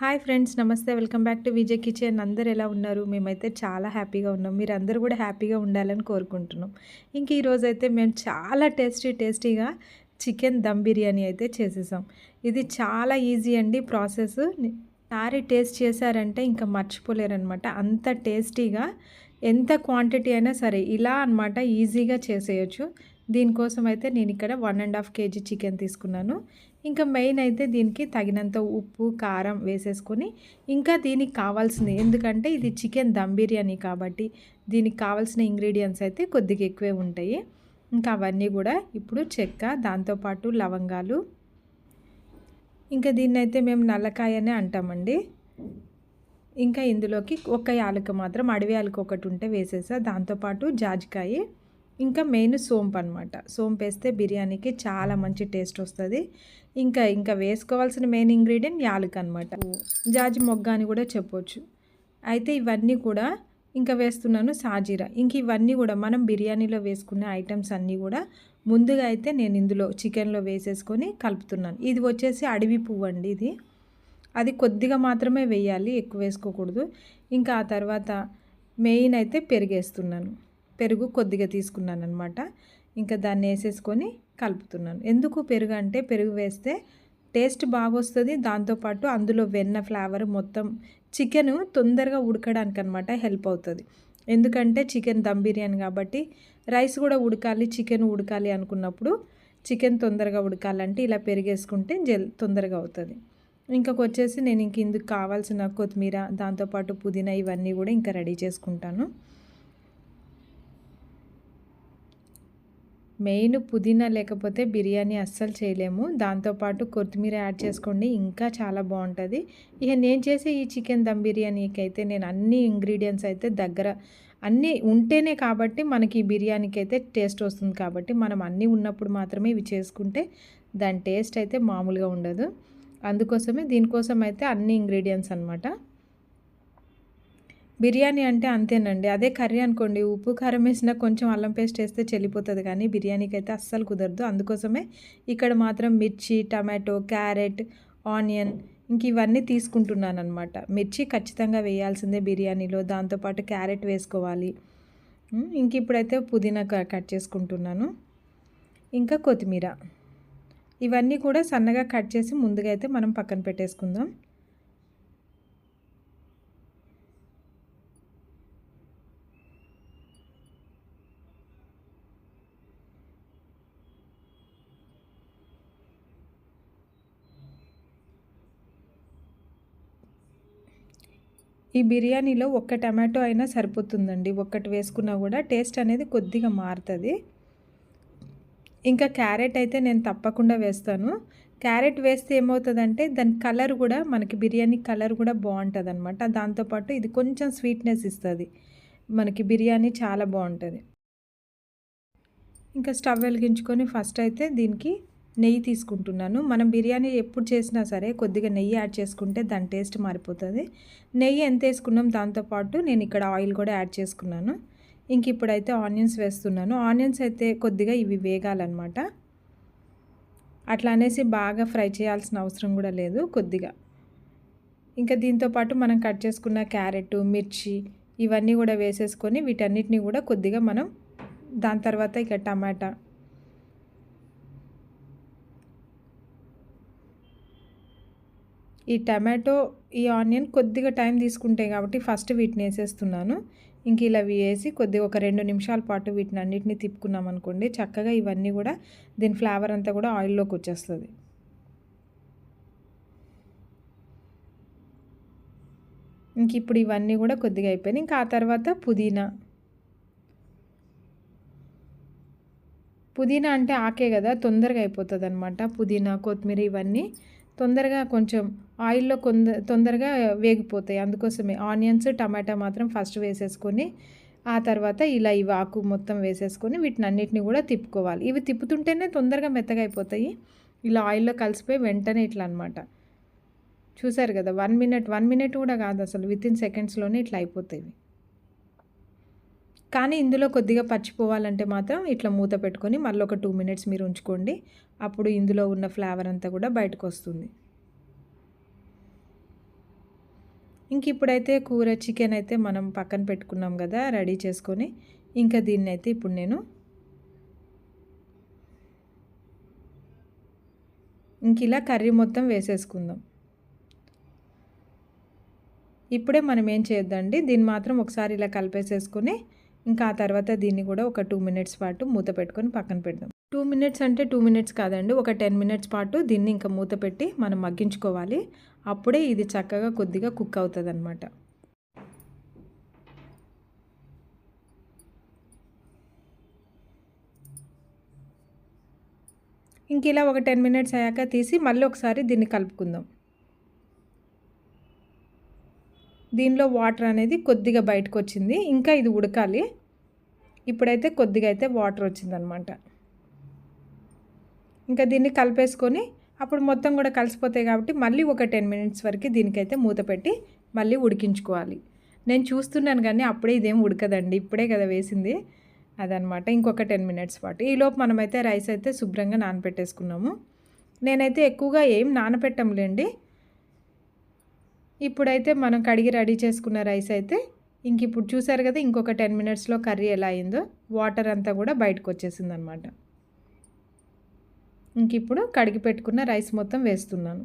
Hi friends, నమస్తే. Welcome back to Vijay kitchen. అందరూ ఎలా ఉన్నారు? మేమైతే చాలా హ్యాపీగా ఉన్నాం. మీరందరూ కూడా హ్యాపీగా ఉండాలని కోరుకుంటున్నాం. ఇంక ఈరోజైతే మేము చాలా టేస్టీగా చికెన్ దమ్ బిర్యానీ అయితే చేసేసాం. ఇది చాలా ఈజీ అండి ప్రాసెస్. ఒకసారి టేస్ట్ చేశారంటే ఇంకా మర్చిపోలేరనమాట. అంత టేస్టీగా, ఎంత క్వాంటిటీ అయినా సరే ఇలా అనమాట ఈజీగా చేసేయచ్చు. దీనికోసం అయితే నేను ఇక్కడ 1.5 కేజీ చికెన్ తీసుకున్నాను. ఇంకా మెయిన్ అయితే దీనికి తగినంత ఉప్పు, కారం వేసేసుకొని, ఇంకా దీనికి కావాల్సింది, ఎందుకంటే ఇది చికెన్ దమ్ బిర్యానీ కాబట్టి దీనికి కావాల్సిన ఇంగ్రీడియంట్స్ అయితే కొద్దిగా ఎక్కువే ఉంటాయి. ఇంకా అవన్నీ కూడా ఇప్పుడు చెక్క, దాంతోపాటు లవంగాలు, ఇంకా దీన్నైతే మేము నల్లకాయనే అంటామండి. ఇంకా ఇందులోకి ఒక యాలక మాత్రం, అడవి యాలక ఒకటి ఉంటే వేసేసా. దాంతోపాటు జాజికాయ, ఇంకా మెయిన్ సోంపు అనమాట. సోంపు వేస్తే బిర్యానీకి చాలా మంచి టేస్ట్ వస్తుంది. ఇంకా వేసుకోవాల్సిన మెయిన్ ఇంగ్రీడియంట్ యాలక అనమాట. జాజి మొగ్గ అని కూడా చెప్పొచ్చు. అయితే ఇవన్నీ కూడా ఇంకా వేస్తున్నాను. సాజీరా, ఇంక ఇవన్నీ కూడా మనం బిర్యానీలో వేసుకునే ఐటమ్స్ అన్నీ కూడా ముందుగా అయితే నేను ఇందులో చికెన్లో వేసేసుకొని కలుపుతున్నాను. ఇది వచ్చేసి అడవి పువ్వు అండి. అది కొద్దిగా మాత్రమే వేయాలి, ఎక్కువ వేసుకోకూడదు. ఇంకా ఆ తర్వాత మెయిన్ అయితే పెరుగేస్తున్నాను. పెరుగు కొద్దిగా తీసుకున్నాను అనమాట. ఇంకా దాన్ని వేసేసుకొని కలుపుతున్నాను. ఎందుకు పెరుగు అంటే, పెరుగు వేస్తే టేస్ట్ బాగా వస్తుంది. దాంతోపాటు అందులో వెన్న ఫ్లేవర్ మొత్తం చికెన్ తొందరగా ఉడకడానికి అనమాట హెల్ప్ అవుతుంది. ఎందుకంటే చికెన్ దమ్ బిర్యానీ కాబట్టి రైస్ కూడా ఉడకాలి, చికెన్ ఉడకాలి అనుకున్నప్పుడు, చికెన్ తొందరగా ఉడకాలంటే ఇలా పెరిగేసుకుంటే తొందరగా అవుతుంది. ఇంకొచ్చేసి నేను ఇందుకు కావాల్సిన కొత్తిమీర, దాంతోపాటు పుదీనా, ఇవన్నీ కూడా ఇంకా రెడీ చేసుకుంటాను. మెయిన్ పుదీనా లేకపోతే బిర్యానీ అస్సలు చేయలేము. దాంతోపాటు కొత్తిమీర యాడ్ చేసుకోండి, ఇంకా చాలా బాగుంటుంది. ఇక నేను చేసే ఈ చికెన్ దమ్ బిర్యానీకి అయితే నేను అన్ని ఇంగ్రీడియంట్స్ అయితే దగ్గర అన్నీ ఉంటేనే కాబట్టి మనకి ఈ బిర్యానీకి అయితే టేస్ట్ వస్తుంది. కాబట్టి మనం అన్నీ ఉన్నప్పుడు మాత్రమే ఇవి చేసుకుంటే దాని టేస్ట్ అయితే మామూలుగా ఉండదు. అందుకోసమే దీనికోసం అయితే అన్ని ఇంగ్రీడియంట్స్ అనమాట. బిర్యానీ అంటే అంతేనండి. అదే కర్రీ అనుకోండి, ఉప్పు కారం వేసినా కొంచెం అల్లం పేస్ట్ వేస్తే చెల్లిపోతుంది, కానీ బిర్యానీకి అయితే అస్సలు కుదరదు. అందుకోసమే ఇక్కడ మాత్రం మిర్చి, టమాటో, క్యారెట్, ఆనియన్, ఇంక ఇవన్నీ తీసుకుంటున్నాను అనమాట. మిర్చి ఖచ్చితంగా వేయాల్సిందే బిర్యానీలో, దాంతోపాటు క్యారెట్ వేసుకోవాలి. ఇంక ఇప్పుడైతే పుదీనా కట్ చేసుకుంటున్నాను, ఇంకా కొత్తిమీర, ఇవన్నీ కూడా సన్నగా కట్ చేసి ముందుగా అయితే మనం పక్కన పెట్టేసుకుందాం. ఈ బిర్యానీలో ఒక్క టమాటో అయినా సరిపోతుందండి. ఒక్కటి వేసుకున్నా కూడా టేస్ట్ అనేది కొద్దిగా మారుతుంది. ఇంకా క్యారెట్ అయితే నేను తప్పకుండా వేస్తాను. క్యారెట్ వేస్తే ఏమవుతుందంటే దాని కలర్ కూడా, మనకి బిర్యానీ కలర్ కూడా బాగుంటుంది అనమాట. దాంతోపాటు ఇది కొంచెం స్వీట్నెస్ ఇస్తుంది మనకి, బిర్యానీ చాలా బాగుంటుంది. ఇంకా స్టవ్ వెలిగించుకొని ఫస్ట్ అయితే దీనికి నెయ్యి తీసుకుంటున్నాను. మనం బిర్యానీ ఎప్పుడు చేసినా సరే కొద్దిగా నెయ్యి యాడ్ చేసుకుంటే దాని టేస్ట్ మారిపోతుంది. నెయ్యి ఎంత వేసుకున్నాం, దాంతోపాటు నేను ఇక్కడ ఆయిల్ కూడా యాడ్ చేసుకున్నాను. ఇంక ఇప్పుడైతే ఆనియన్స్ వేస్తున్నాను. ఆనియన్స్ అయితే కొద్దిగా ఇవి వేగాలన్నమాట. అట్లా అనేసి బాగా ఫ్రై చేయాల్సిన అవసరం కూడా లేదు, కొద్దిగా. ఇంకా దీంతోపాటు మనం కట్ చేసుకున్న క్యారెట్, మిర్చి, ఇవన్నీ కూడా వేసేసుకొని వీటన్నిటిని కూడా కొద్దిగా మనం, దాని తర్వాత ఇక టమాటా, ఈ టమాటో, ఈ ఆనియన్ కొద్దిగా టైం తీసుకుంటాయి కాబట్టి ఫస్ట్ వీటిని వేసేస్తున్నాను. ఇంక ఇలా వేసి కొద్దిగా ఒక 2 నిమిషాల పాటు వీటిని అన్నిటిని తిప్పుకున్నాం అనుకోండి, చక్కగా ఇవన్నీ కూడా దీని ఫ్లేవర్ అంతా కూడా ఆయిల్లోకి వచ్చేస్తుంది. ఇంక ఇప్పుడు ఇవన్నీ కూడా కొద్దిగా అయిపోయినాయి. ఇంకా ఆ తర్వాత పుదీనా అంటే ఆకే కదా, తొందరగా అయిపోతుంది అనమాట. పుదీనా, కొత్తిమీర ఇవన్నీ తొందరగా కొంచెం ఆయిల్లో తొందరగా వేగిపోతాయి. అందుకోసమే ఆనియన్స్, టమాటా మాత్రం ఫస్ట్ వేసేసుకొని, ఆ తర్వాత ఇలా ఇవి ఆకు మొత్తం వేసేసుకొని వీటిని అన్నిటిని కూడా తిప్పుకోవాలి. ఇవి తిప్పుతుంటేనే తొందరగా మెత్తగా అయిపోతాయి. ఇలా ఆయిల్లో కలిసిపోయి వెంటనే ఇట్లా అనమాట. చూసారు కదా, 1 మినిట్ కూడా కాదు అసలు, వితిన్ సెకండ్స్లోనే ఇట్లా అయిపోతాయి. కానీ ఇందులో కొద్దిగా పచ్చిపోవాలంటే మాత్రం ఇట్లా మూత పెట్టుకొని మళ్ళీ ఒక 2 మినిట్స్ మీరు ఉంచుకోండి. అప్పుడు ఇందులో ఉన్న ఫ్లేవర్ అంతా కూడా బయటకు వస్తుంది. ఇంక ఇప్పుడైతే కూర చికెన్ అయితే మనం పక్కన పెట్టుకున్నాం కదా రెడీ చేసుకొని, ఇంకా దీన్నైతే ఇప్పుడు నేను ఇంక ఇలా కర్రీ మొత్తం వేసేసుకుందాం. ఇప్పుడే మనం ఏం చేయొద్దండి, దీన్ని మాత్రం ఒకసారి ఇలా కలిపేసేసుకొని ఇంకా ఆ తర్వాత దీన్ని కూడా ఒక 2 మినిట్స్ పాటు మూత పెట్టుకొని పక్కన పెడదాం. 2 మినిట్స్ అంటే 2 మినిట్స్ కాదండి, ఒక 10 మినిట్స్ పాటు దీన్ని ఇంకా మూత పెట్టి మనం మగ్గించుకోవాలి. అప్పుడే ఇది చక్కగా కొద్దిగా కుక్ అవుతుందన్నమాట. ఇంక ఇలా ఒక 10 మినిట్స్ అయ్యాక తీసి మళ్ళీ ఒకసారి దీన్ని కలుపుకుందాం. దీనిలో వాటర్ అనేది కొద్దిగా బయటకు వచ్చింది, ఇంకా ఇది ఉడకాలి. ఇప్పుడైతే కొద్దిగా అయితే వాటర్ వచ్చిందనమాట. ఇంకా దీన్ని కలిపేసుకొని అప్పుడు మొత్తం కూడా కలిసిపోతాయి కాబట్టి మళ్ళీ ఒక 10 మినిట్స్ వరకు దీనికైతే మూత పెట్టి మళ్ళీ ఉడికించుకోవాలి. నేను చూస్తున్నాను కానీ అప్పుడే ఇదేం ఉడకదండి, ఇప్పుడే కదా వేసింది అదనమాట. ఇంకొక 10 మినిట్స్ పాటు ఈలోపు మనమైతే రైస్ అయితే శుభ్రంగా నానపెట్టేసుకున్నాము. నేనైతే ఎక్కువగా ఏం నానపెట్టంలేండి. ఇప్పుడైతే మనం కడిగి రెడీ చేసుకున్న రైస్ అయితే ఇంక ఇప్పుడు చూసారు కదా, ఇంకొక 10 మినిట్స్లో కర్రీ ఎలా అయిందో వాటర్ అంతా కూడా బయటకు వచ్చేసింది అనమాట. ఇంక ఇప్పుడు కడిగి పెట్టుకున్న రైస్ మొత్తం వేస్తున్నాను.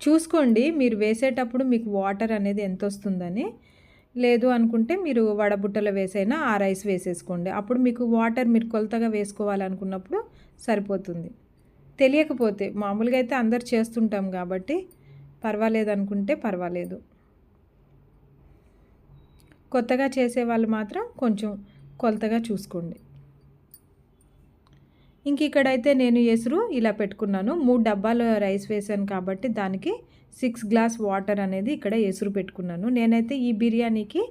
చూసుకోండి మీరు వేసేటప్పుడు మీకు వాటర్ అనేది ఎంత వస్తుందని. లేదు అనుకుంటే మీరు వడబుట్టలో వేసైనా ఆ రైస్ వేసేసుకోండి. అప్పుడు మీకు వాటర్ మీరు కొలతగా వేసుకోవాలనుకున్నప్పుడు సరిపోతుంది. తెలియకపోతే మామూలుగా అయితే అందరు చేస్తుంటాం కాబట్టి పర్వాలేదు అనుకుంటే పర్వాలేదు. కొత్తగా చేసేవాళ్ళు మాత్రం కొంచెం కొలతగా చూసుకోండి. ఇంక ఇక్కడైతే నేను ఎసురు ఇలా పెట్టుకున్నాను. 3 డబ్బాలు రైస్ వేసాను కాబట్టి దానికి 6 గ్లాస్ వాటర్ అనేది ఇక్కడ ఎసురు పెట్టుకున్నాను. నేనైతే ఈ బిర్యానీకి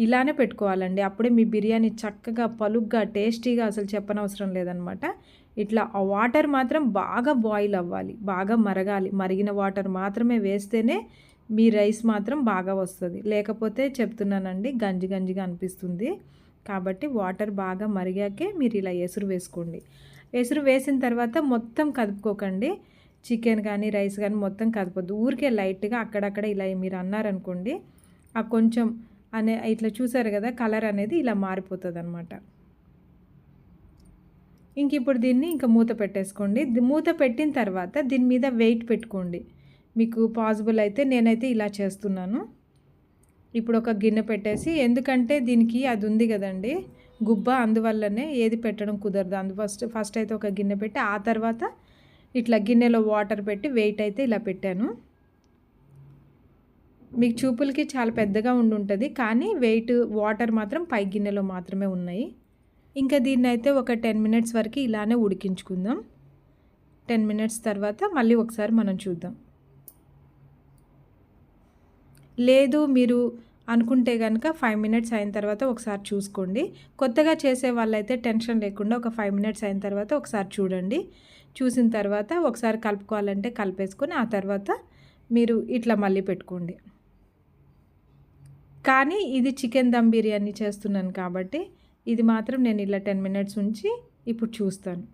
ఇలానే పెట్టుకోవాలండి, అప్పుడే మీ బిర్యానీ చక్కగా పలుగ్గా టేస్టీగా అసలు చెప్పనవసరం లేదనమాట. ఇట్లా ఆ వాటర్ మాత్రం బాగా బాయిల్ అవ్వాలి, బాగా మరగాలి. మరిగిన వాటర్ మాత్రమే వేస్తేనే మీ రైస్ మాత్రం బాగా వస్తుంది. లేకపోతే చెప్తున్నానండి గంజి గంజిగా అనిపిస్తుంది. కాబట్టి వాటర్ బాగా మరిగాకే మీరు ఇలా ఎసురు వేసుకోండి. ఎసురు వేసిన తర్వాత మొత్తం కదుపుకోకండి. చికెన్ కానీ రైస్ కానీ మొత్తం కదపొద్దు. ఊరికే లైట్గా అక్కడక్కడ ఇలా మీరు అన్నారనుకోండి, ఆ కొంచెం ఇట్లా చూసారు కదా కలర్ అనేది ఇలా మారిపోతుంది అనమాట. ఇంక ఇప్పుడు దీన్ని ఇంకా మూత పెట్టేసుకోండి. మూత పెట్టిన తర్వాత దీని మీద వెయిట్ పెట్టుకోండి. మీకు పాసిబుల్ అయితే నేనైతే ఇలా చేస్తున్నాను. ఇప్పుడు ఒక గిన్నె పెట్టేసి, ఎందుకంటే దీనికి అది ఉంది కదండి గుబ్బ, అందువల్లనే ఏది పెట్టడం కుదరదు. ఫస్ట్ అయితే ఒక గిన్నె పెట్టి ఆ తర్వాత ఇట్లా గిన్నెలో వాటర్ పెట్టి వెయిట్ అయితే ఇలా పెట్టాను. మీకు చూపులకి చాలా పెద్దగా ఉంటుంది కానీ వెయిట్ వాటర్ మాత్రం పై గిన్నెలో మాత్రమే ఉన్నాయి. ఇంకా దీన్ని అయితే ఒక 10 మినిట్స్ వరకు ఇలానే ఉడికించుకుందాం. 10 మినిట్స్ తర్వాత మళ్ళీ ఒకసారి మనం చూద్దాం. లేదు మీరు అనుకుంటే కనుక 5 మినిట్స్ అయిన తర్వాత ఒకసారి చూసుకోండి. కొత్తగా చేసే వాళ్ళైతే టెన్షన్ లేకుండా ఒక 5 మినిట్స్ అయిన తర్వాత ఒకసారి చూడండి. చూసిన తర్వాత ఒకసారి కలుపుకోవాలంటే కలిపేసుకొని ఆ తర్వాత మీరు ఇట్లా మళ్ళీ పెట్టుకోండి. కానీ ఇది చికెన్ దమ్ బిర్యానీ చేస్తున్నాను కాబట్టి ఇది మాత్రం నేను ఇలా 10 మినిట్స్ ఉంచి ఇప్పుడు చూస్తాను.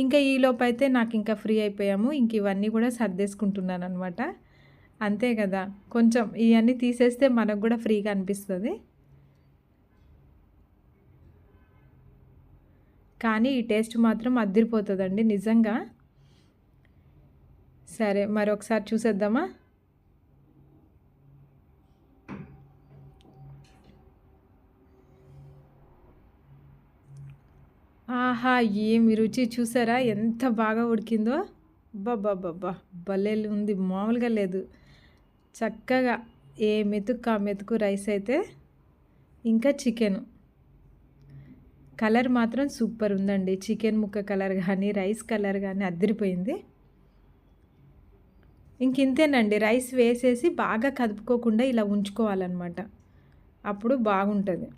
ఇంకా ఈలోపు అయితే నాకు ఇంకా ఫ్రీ అయిపోయాము. ఇంక ఇవన్నీ కూడా సర్దేసుకుంటున్నాను అనమాట. అంతే కదా, కొంచెం ఇవన్నీ తీసేస్తే మనకు కూడా ఫ్రీగా అనిపిస్తుంది. కానీ ఈ టేస్ట్ మాత్రం అదిరిపోతుందండి నిజంగా. సరే మరొకసారి చూసేద్దామా. ఆహా, ఏమి రుచి చూసారా ఎంత బాగా ఉడికిందో. అబ్బబ్బబ్బబ్బా, భలే ఉంది, మామూలుగా లేదు. చక్కగా ఏ మెతుకు ఆ మెతుకు రైస్ అయితే, ఇంకా చికెన్ కలర్ మాత్రం సూపర్ ఉందండి. చికెన్ ముక్క కలర్ కానీ రైస్ కలర్ కానీ అదిరిపోయింది. ఇంతేనండి, రైస్ వేసేసి బాగా కదుపుకోకుండా ఇలా ఉంచుకోవాలన్నమాట, అప్పుడు బాగుంటుంది.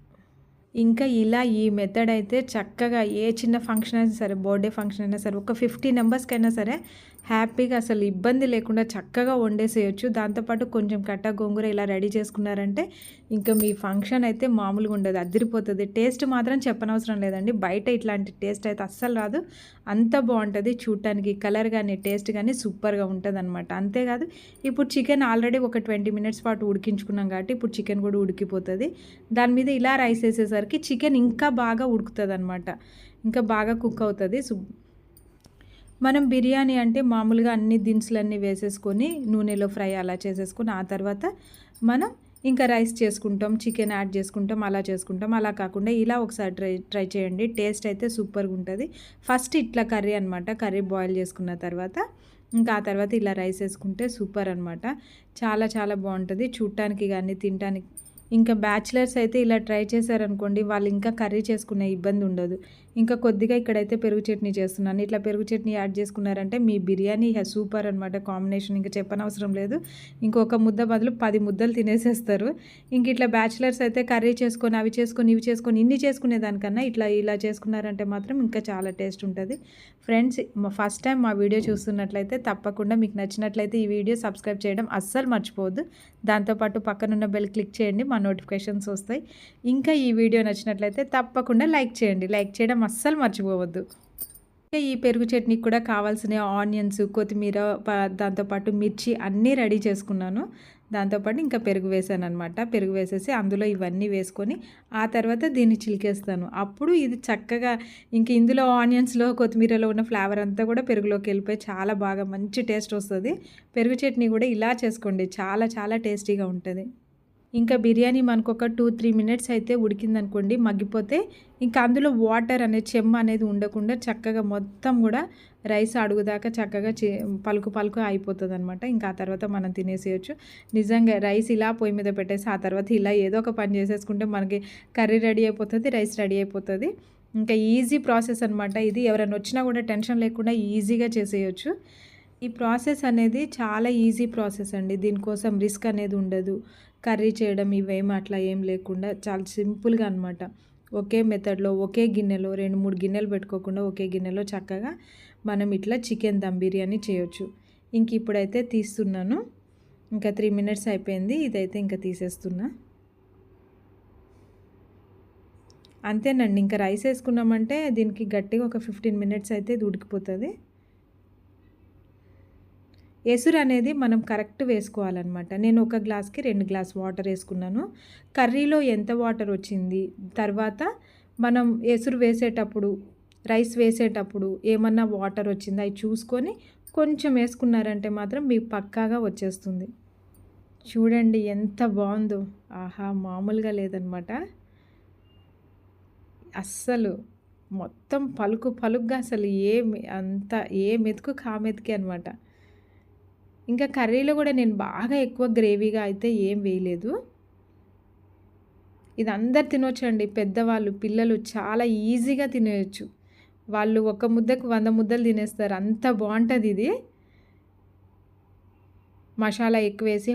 ఇంకా ఇలా ఈ మెథడ్ అయితే చక్కగా ఏ చిన్న ఫంక్షన్ అయినా సరే, బర్త్‌డే ఫంక్షన్ అయినా సరే, ఒక 50 మెంబర్స్‌కైనా సరే హ్యాపీగా అసలు ఇబ్బంది లేకుండా చక్కగా వండేసేయొచ్చు. దాంతోపాటు కొంచెం కట్ట గోంగూర ఇలా రెడీ చేసుకున్నారంటే ఇంకా మీ ఫంక్షన్ అయితే మామూలుగా ఉండదు, అదిరిపోతది. టేస్ట్ మాత్రం చెప్పనవసరం లేదండి. బయట ఇట్లాంటి టేస్ట్ అయితే అస్సలు రాదు. అంత బావుంటది చూడటానికి. కలర్ గానీ, టేస్ట్ గానీ సూపర్‌గా ఉంటదనమాట. అంతేకాదు ఇప్పుడు చికెన్ ఆల్రెడీ ఒక 20 మినిట్స్ పాటు ఉడికించుకున్నాం కాబట్టి ఇప్పుడు చికెన్ కూడా ఉడికిపోతది. దాని మీద ఇలా రైస్ ఏసేసరికి చికెన్ ఇంకా బాగా ఉడుకుతదనమాట. ఇంకా బాగా కుక్ అవుతది. మనం బిర్యానీ అంటే మామూలుగా అన్ని దినుసులన్నీ వేసేసుకొని నూనెలో ఫ్రై అలా చేసేసుకొని ఆ తర్వాత మనం ఇంకా రైస్ చేసుకుంటాం, చికెన్ యాడ్ చేసుకుంటాం, అలా చేసుకుంటాం. అలా కాకుండా ఇలా ఒకసారి ట్రై చేయండి. టేస్ట్ అయితే సూపర్‌గా ఉంటది. ఫస్ట్ ఇట్లా కర్రీ అనమాట. కర్రీ బాయిల్ చేసుకున్న తర్వాత ఇంకా ఆ తర్వాత ఇలా రైస్ వేసుకుంటే సూపర్ అనమాట. చాలా చాలా బావుంటది చూడటానికి గానీ, తినటానికి. ఇంకా బ్యాచిలర్స్ అయితే ఇలా ట్రై చేశారనుకోండి, వాళ్ళు ఇంకా కర్రీ చేసుకునే ఇబ్బంది ఉండదు. ఇంకా కొద్దిగా ఇక్కడైతే పెరుగు చట్నీ చేస్తున్నాను. ఇట్లా పెరుగు చట్నీ యాడ్ చేసుకున్నారంటే మీ బిర్యానీ సూపర్ అనమాట. కాంబినేషన్ ఇంకా చెప్పనవసరం లేదు. ఇంకొక ముద్ద బదులు 10 ముద్దలు తినేసేస్తారు. ఇంక ఇట్లా బ్యాచిలర్స్ అయితే కర్రీ చేసుకొని, అవి చేసుకొని, ఇవి చేసుకొని, ఇన్ని చేసుకునే దానికన్నా ఇలా చేసుకున్నారంటే మాత్రం ఇంకా చాలా టేస్ట్ ఉంటుంది. ఫ్రెండ్స్, ఫస్ట్ టైం మా వీడియో చూస్తున్నట్లయితే తప్పకుండా మీకు నచ్చినట్లయితే ఈ వీడియో సబ్స్క్రైబ్ చేయడం అస్సలు మర్చిపోవద్దు. దాంతోపాటు పక్కనున్న బెల్ క్లిక్ చేయండి, మా నోటిఫికేషన్స్ వస్తాయి. ఇంకా ఈ వీడియో నచ్చినట్లయితే తప్పకుండా లైక్ చేయండి. లైక్ చేయడం అస్సలు మర్చిపోవద్దు. ఇంకా ఈ పెరుగు చట్నీకి కూడా కావాల్సిన ఆనియన్స్, కొత్తిమీర, దాంతోపాటు మిర్చి అన్నీ రెడీ చేసుకున్నాను. దాంతోపాటు ఇంకా పెరుగు వేసాననమాట. పెరుగు వేసేసి అందులో ఇవన్నీ వేసుకొని ఆ తర్వాత దీన్ని చిలికేస్తాను. అప్పుడు ఇది చక్కగా ఇంక ఇందులో ఆనియన్స్‌లో, కొత్తిమీరలో ఉన్న ఫ్లేవర్ అంతా కూడా పెరుగులోకి వెళ్ళిపోయి చాలా బాగా మంచి టేస్ట్ వస్తది. పెరుగు చట్నీ కూడా ఇలా చేసుకోండి. చాలా చాలా టేస్టీగా ఉంటది. ఇంకా బిర్యానీ మనకొక 2-3 మినిట్స్ అయితే ఉడికిందనుకోండి, మగ్గిపోతే ఇంకా అందులో వాటర్ అనేది, చెమ్మ అనేది ఉండకుండా చక్కగా మొత్తం కూడా రైస్ అడుగుదాకా చక్కగా పలుకు పలుకు అయిపోతుందనమాట. ఇంకా ఆ తర్వాత మనం తినేసేయొచ్చు. నిజంగా రైస్ ఇలా పొయ్యి మీద పెట్టేసి ఆ తర్వాత ఇలా ఏదో ఒక పని చేసేసుకుంటే మనకి కర్రీ రెడీ అయిపోతుంది, రైస్ రెడీ అయిపోతుంది. ఇంకా ఈజీ ప్రాసెస్ అనమాట ఇది. ఎవరైనా వచ్చినా కూడా టెన్షన్ లేకుండా ఈజీగా చేసేయొచ్చు. ఈ ప్రాసెస్ అనేది చాలా ఈజీ ప్రాసెస్ అండి. దీనికోసం రిస్క్ అనేది ఉండదు. కర్రీ చేయడం ఇవేమి అట్లా ఏం లేకుండా చాలా సింపుల్గా అనమాట. ఒకే మెథడ్లో, ఒకే గిన్నెలో 2-3 గిన్నెలు పెట్టుకోకుండా ఒకే గిన్నెలో చక్కగా మనం ఇట్లా చికెన్ దమ్ బిర్యానీ చేయొచ్చు. ఇంక ఇప్పుడైతే తీస్తున్నాను. ఇంకా 3 మినిట్స్ అయిపోయింది. ఇదైతే ఇంకా తీసేస్తున్నా. అంతేనండి. ఇంకా రైస్ వేసుకున్నామంటే దీనికి గట్టిగా ఒక 15 మినిట్స్ అయితే ఇది ఉడికిపోతుంది. ఎసురు అనేది మనం కరెక్ట్ వేసుకోవాలన్నమాట. నేను ఒక గ్లాస్‌కి 2 గ్లాస్ వాటర్ వేసుకున్నాను. కర్రీలో ఎంత వాటర్ వచ్చింది, తర్వాత మనం ఎసురు వేసేటప్పుడు, రైస్ వేసేటప్పుడు ఏమన్నా వాటర్ వచ్చిందా అవి చూసుకొని కొంచెం వేసుకున్నారంటే మాత్రం మీకు పక్కాగా వచ్చేస్తుంది. చూడండి ఎంత బావుందో. ఆహా! మామూలుగా లేదనమాట. అస్సలు మొత్తం పలుకు పలుకుగా అసలు ఏ మెతుకుకి ఆ మెతుకే అనమాట. ఇంకా కర్రీలో కూడా నేను బాగా ఎక్కువ గ్రేవీగా అయితే ఏం వేయలేదు. ఇది అందరు తినొచ్చండి. పెద్దవాళ్ళు, పిల్లలు చాలా ఈజీగా తినేయొచ్చు. వాళ్ళు ఒక ముద్దకు 100 ముద్దలు తినేస్తారు. అంత బావుంటది ఇది. మసాలా ఎక్కువేసి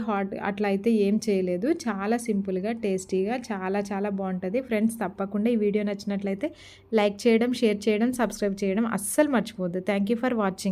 అట్లా అయితే ఏం చేయలేదు. చాలా సింపుల్‌గా, టేస్టీగా చాలా చాలా బావుంటది. ఫ్రెండ్స్, తప్పకుండా ఈ వీడియో నచ్చినట్లయితే లైక్ చేయడం, షేర్ చేయడం, సబ్స్క్రైబ్ చేయడం అస్సలు మర్చిపోవద్దు. Thank you for watching.